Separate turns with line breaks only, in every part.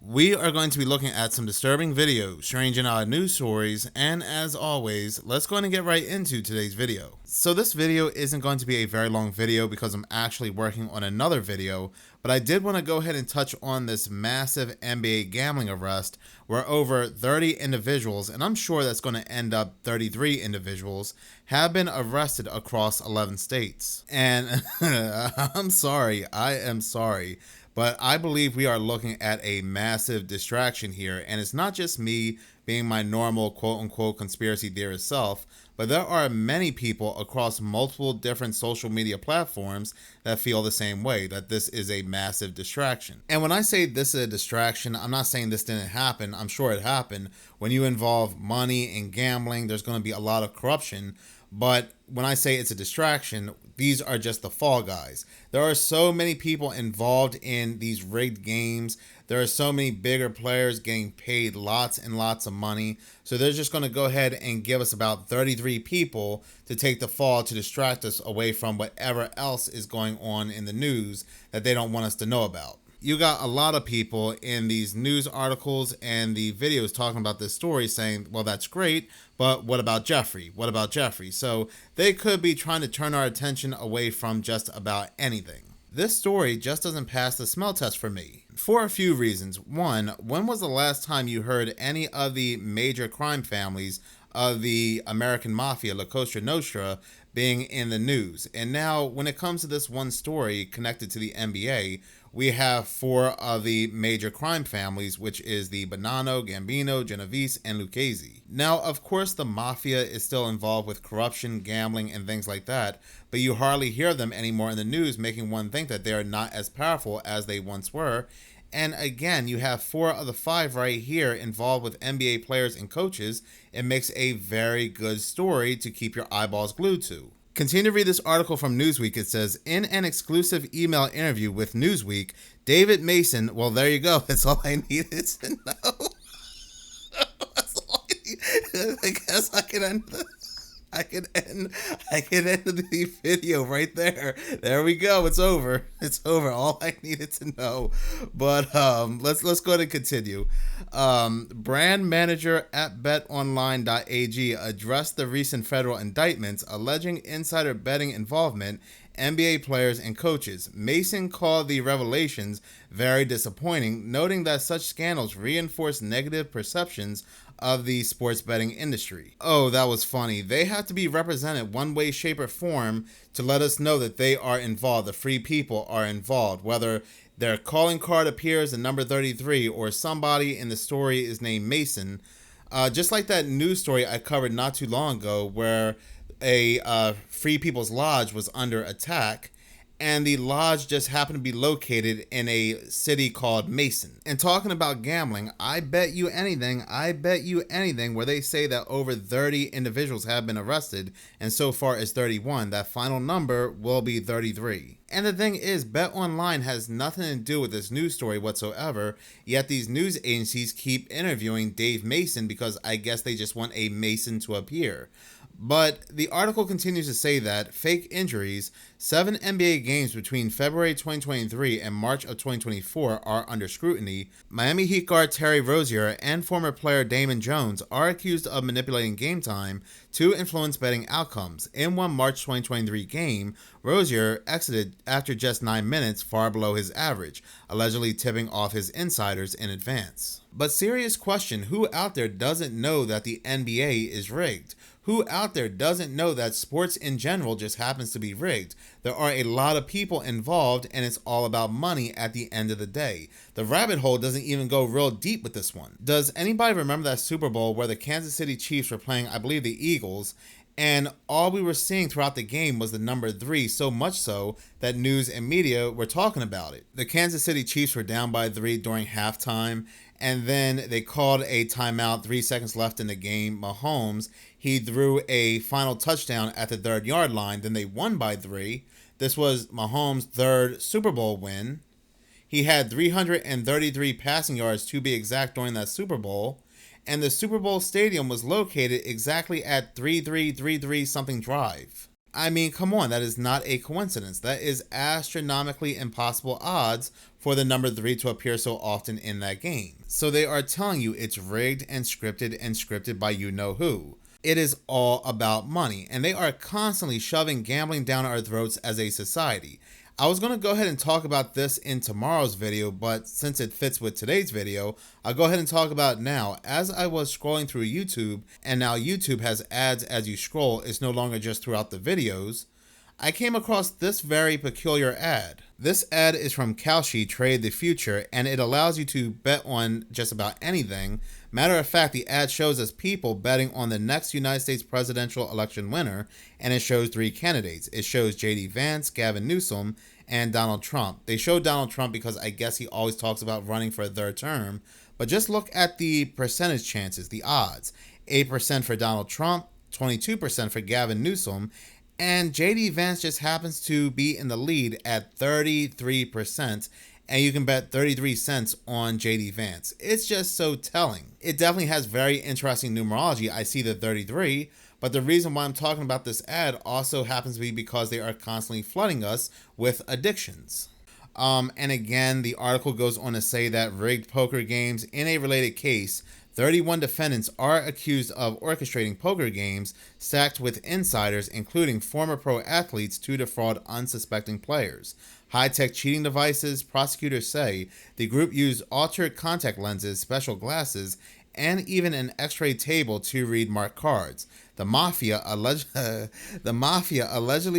We are going to be looking at some disturbing videos, strange and odd news stories, and as always, let's go ahead and get right into today's video. So this video isn't going to be a very long video because I'm actually working on another video, but I did want to go ahead and touch on this massive NBA gambling arrest where over 30 individuals, and I'm sure that's going to end up 33 individuals, have been arrested across 11 states. And I'm sorry, I am sorry, but I believe we are looking at a massive distraction here, and it's not just me being my normal quote-unquote conspiracy theorist self, but there are many people across multiple different social media platforms that feel the same way, that this is a massive distraction. And when I say this is a distraction, I'm not saying this didn't happen. I'm sure it happened. When you involve money and gambling, there's going to be a lot of corruption. But when I say it's a distraction, these are just the fall guys. There are so many people involved in these rigged games. There are so many bigger players getting paid lots and lots of money. So they're just going to go ahead and give us about 33 people to take the fall to distract us away from whatever else is going on in the news that they don't want us to know about. You got a lot of people in these news articles and the videos talking about this story saying, well, that's great, but what about Jeffrey? What about Jeffrey? So they could be trying to turn our attention away from just about anything. This story just doesn't pass the smell test for me for a few reasons. One, when was the last time you heard any of the major crime families of the American Mafia, La Cosa Nostra, being in the news? And now when it comes to this one story connected to the NBA, we have four of the major crime families, which is the Bonanno, Gambino, Genovese, and Lucchese. Now, of course, the Mafia is still involved with corruption, gambling, and things like that, but you hardly hear them anymore in the news, making one think that they are not as powerful as they once were. And again, you have four of the five right here involved with NBA players and coaches. It makes a very good story to keep your eyeballs glued to. Continue to read this article from Newsweek. It says, in an exclusive email interview with Newsweek, David Mason, well, there you go. That's all I needed to know. That's all I need. I guess I can end the video right there. There we go. It's over. It's over. All I needed to know. But let's go ahead and continue. Brand manager at betonline.ag addressed the recent federal indictments alleging insider betting involvement NBA players and coaches. Mason called the revelations very disappointing, noting that such scandals reinforce negative perceptions of the sports betting industry. Oh, that was funny. They have to be represented one way, shape, or form to let us know that they are involved. The free people are involved, whether their calling card appears in number 33 or somebody in the story is named Mason. Just like that news story I covered not too long ago where a Free People's Lodge was under attack, and the lodge just happened to be located in a city called Mason. And talking about gambling, I bet you anything where they say that over 30 individuals have been arrested, and so far it's 31. That final number will be 33. And the thing is, BetOnline has nothing to do with this news story whatsoever, yet these news agencies keep interviewing Dave Mason because I guess they just want a Mason to appear. But the article continues to say that fake injuries, 7 NBA games between February 2023 and March of 2024 are under scrutiny. Miami Heat guard Terry Rozier and former player Damon Jones are accused of manipulating game time to influence betting outcomes. In one March 2023 game, Rozier exited after just 9 minutes, far below his average, allegedly tipping off his insiders in advance. But serious question, who out there doesn't know that the NBA is rigged? Who out there doesn't know that sports in general just happens to be rigged? There are a lot of people involved, and it's all about money at the end of the day. The rabbit hole doesn't even go real deep with this one. Does anybody remember that Super Bowl where the Kansas City Chiefs were playing, I believe, the Eagles, and all we were seeing throughout the game was the number 3, so much so that news and media were talking about it. The Kansas City Chiefs were down by 3 during halftime, and then they called a timeout, 3 seconds left in the game. Mahomes, he threw a final touchdown at the 3rd-yard line. Then they won by 3. This was Mahomes' 3rd Super Bowl win. He had 333 passing yards to be exact during that Super Bowl. And the Super Bowl stadium was located exactly at 3333 something drive. I mean, come on, that is not a coincidence. That is astronomically impossible odds for the number 3 to appear so often in that game. So they are telling you it's rigged and scripted by you know who. It is all about money, and they are constantly shoving gambling down our throats as a society. I was going to go ahead and talk about this in tomorrow's video, but since it fits with today's video, I'll go ahead and talk about it now. As I was scrolling through YouTube, and now YouTube has ads as you scroll, it's no longer just throughout the videos, I came across this very peculiar ad. This ad is from Kalshi Trade the Future, and it allows you to bet on just about anything. Matter of fact, the ad shows us people betting on the next United States presidential election winner, and it shows 3 candidates. It shows J.D. Vance, Gavin Newsom, and Donald Trump. They show Donald Trump because I guess he always talks about running for a 3rd term, but just look at the percentage chances, the odds. 8% for Donald Trump, 22% for Gavin Newsom, and JD Vance just happens to be in the lead at 33%, and you can bet 33 cents on JD Vance. It's just so telling. It definitely has very interesting numerology. I see the 33, but the reason why I'm talking about this ad also happens to be because they are constantly flooding us with addictions. And again, the article goes on to say that rigged poker games in a related case, 31 defendants are accused of orchestrating poker games stacked with insiders, including former pro athletes, to defraud unsuspecting players. High-tech cheating devices, prosecutors say the group used altered contact lenses, special glasses, and even an x-ray table to read marked cards. The mafia allegedly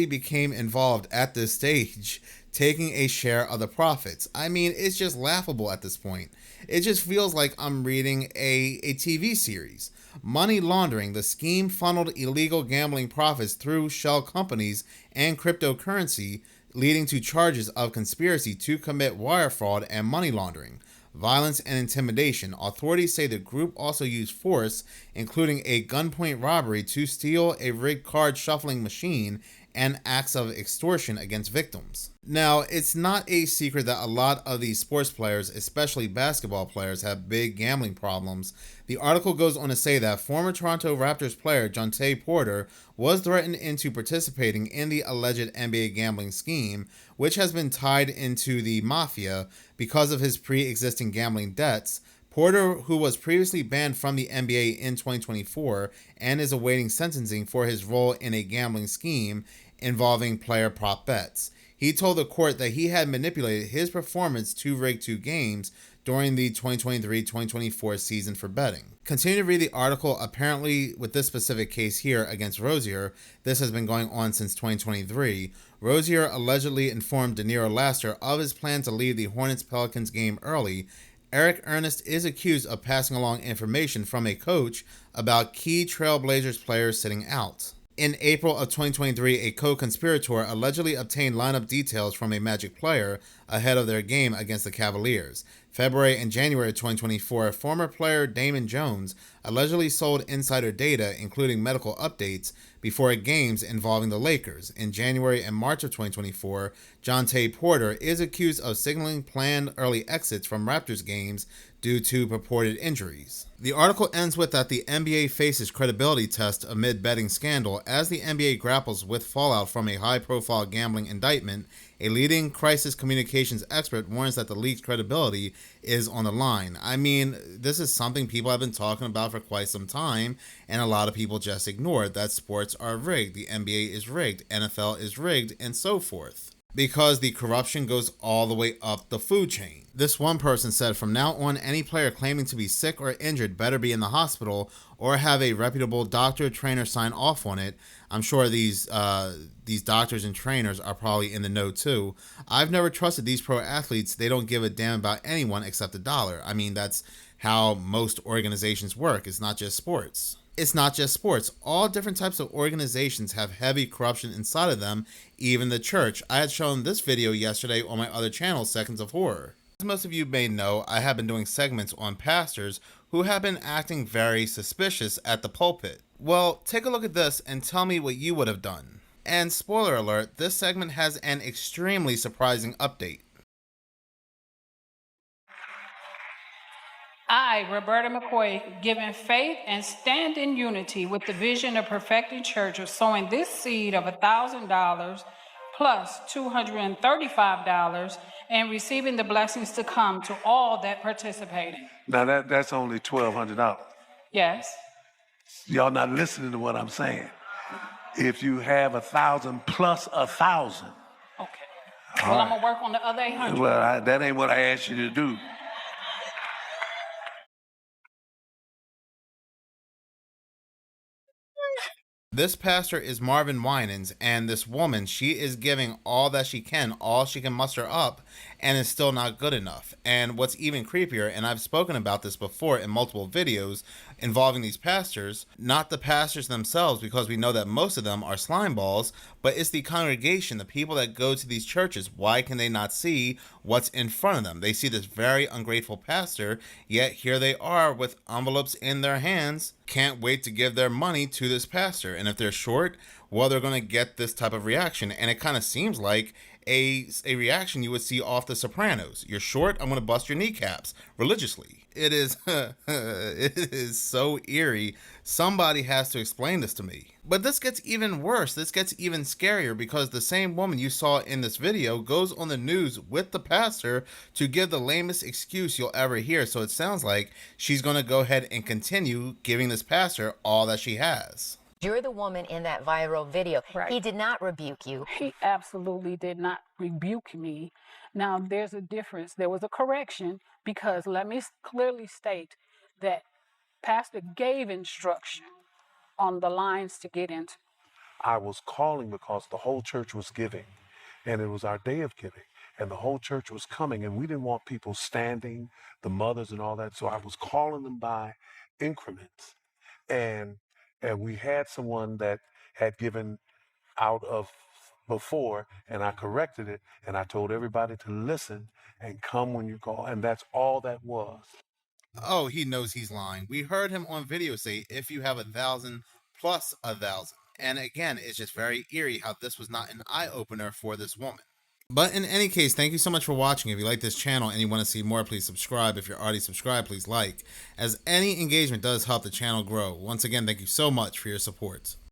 became involved at this stage, taking a share of the profits. I mean, it's just laughable at this point. It just feels like I'm reading a TV series. Money laundering. The scheme funneled illegal gambling profits through shell companies and cryptocurrency, leading to charges of conspiracy to commit wire fraud and money laundering. Violence and intimidation. Authorities say the group also used force, including a gunpoint robbery, to steal a rigged card shuffling machine and acts of extortion against victims. Now, it's not a secret that a lot of these sports players, especially basketball players, have big gambling problems. The article goes on to say that former Toronto Raptors player Jontay Porter was threatened into participating in the alleged NBA gambling scheme, which has been tied into the mafia because of his pre-existing gambling debts. Porter, who was previously banned from the NBA in 2024 and is awaiting sentencing for his role in a gambling scheme involving player prop bets. He told the court that he had manipulated his performance to rig 2 games during the 2023-2024 season for betting. Continue to read the article. Apparently, with this specific case here against Rozier, this has been going on since 2023. Rozier allegedly informed De Niro Laster of his plan to leave the Hornets-Pelicans game early. Eric Ernest is accused of passing along information from a coach about key Trailblazers players sitting out. In April of 2023, a co-conspirator allegedly obtained lineup details from a Magic player ahead of their game against the Cavaliers. February and January of 2024, former player Damon Jones allegedly sold insider data, including medical updates, before games involving the Lakers. In January and March of 2024, Jontay Porter is accused of signaling planned early exits from Raptors games due to purported injuries. The article ends with that the NBA faces credibility test amid betting scandal as the NBA grapples with fallout from a high-profile gambling indictment. A leading crisis communications expert warns that the league's credibility is on the line. I mean, this is something people have been talking about for quite some time, and a lot of people just ignore it, that sports are rigged, the NBA is rigged, NFL is rigged, and so forth. Because the corruption goes all the way up the food chain. This one person said, from now on, any player claiming to be sick or injured better be in the hospital or have a reputable doctor or trainer sign off on it. I'm sure these doctors and trainers are probably in the know too. I've never trusted these pro athletes. They don't give a damn about anyone except the dollar. I mean, that's how most organizations work. It's not just sports. It's not just sports. All different types of organizations have heavy corruption inside of them, even the church. I had shown this video yesterday on my other channel, Seconds of Horror. As most of you may know, I have been doing segments on pastors who have been acting very suspicious at the pulpit. Well, take a look at this and tell me what you would have done. And spoiler alert, this segment has an extremely surprising update.
I, Roberta McCoy, given faith and stand in unity with the vision of perfecting church of sowing this seed of $1,000 plus $235 and receiving the blessings to come to all that participated.
Now that's only $1,200.
Yes.
Y'all not listening to what I'm saying. If you have 1,000 plus 1,000,
Okay. Well, I'm gonna work on the other 800.
well, that ain't what I asked you to do.
This pastor is Marvin Winans, and this woman, she is giving all that she can, all she can muster up, and is still not good enough. And what's even creepier, and I've spoken about this before in multiple videos involving these pastors, not the pastors themselves, because we know that most of them are slime balls, but it's the congregation, the people that go to these churches. Why can they not see what's in front of them? They see this very ungrateful pastor, yet here they are with envelopes in their hands, can't wait to give their money to this pastor. And if they're short, well, they're going to get this type of reaction. And it kind of seems like a reaction you would see off The Sopranos. You're short, I'm going to bust your kneecaps religiously. It is it is so eerie. Somebody has to explain this to me. But this gets even worse. This gets even scarier, because the same woman you saw in this video goes on the news with the pastor to give the lamest excuse you'll ever hear. So it sounds like she's going to go ahead and continue giving this pastor all that she has.
You're the woman in that viral video.
Right.
He did not rebuke you.
He absolutely did not rebuke me. Now, there's a difference. There was a correction, because let me clearly state that Pastor gave instruction on the lines to get into.
I was calling because the whole church was giving, and it was our day of giving, and the whole church was coming, and we didn't want people standing, the mothers and all that, so I was calling them by increments. And we had someone that had given out of before, and I corrected it, and I told everybody to listen and come when you call, and that's all that was.
Oh, he knows he's lying. We heard him on video say, if you have 1,000 plus 1,000. And again, it's just very eerie how this was not an eye-opener for this woman. But in any case, thank you so much for watching. If you like this channel and you want to see more, please subscribe. If you're already subscribed, please like, as any engagement does help the channel grow. Once again, thank you so much for your support.